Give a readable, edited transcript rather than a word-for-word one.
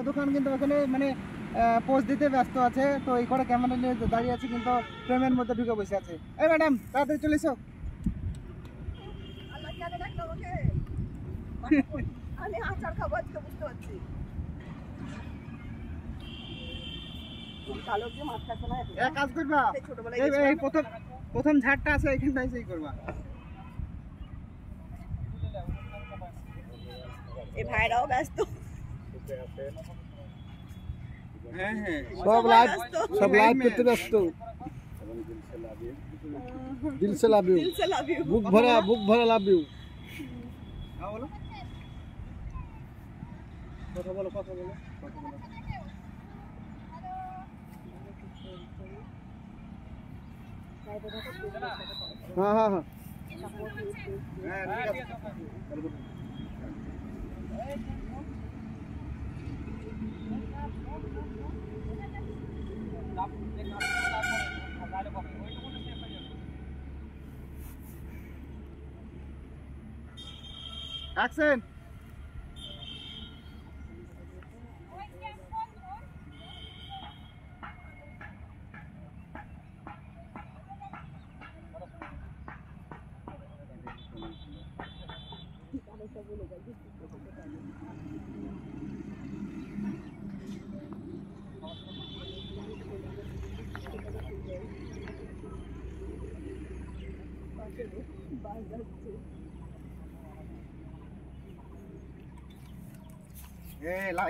দোকান কিন্তু ওখানে মানে পোস্ট দিতে ব্যস্ত আছে, তো এই করে ক্যামেরা নিয়ে দাঁড়িয়ে আছে, কিন্তু ফ্রেমের মধ্যে ঢুকে বসে আছে। এই ম্যাডাম তাড়াতাড়ি চলে এসো। আমি আচার খাবো আজকে, বুঝতে পারছি। কাজ করবা, এই প্রথম ঝাড়টা আছে এখানটাই সেই করবা। এই ভাইরাও ব্যস্ত। হ্যাঁ হ্যাঁ, সব লাইভ করতে ব্যস্ত। দিল সে লাভ ইউ, বুক ভরা লাভ ইউ। বলো, কথা বলো, কথা বলো, কথা বলো। হ্যাঁ হ্যাঁ হ্যাঁ, অ্যাকশন। লাইভ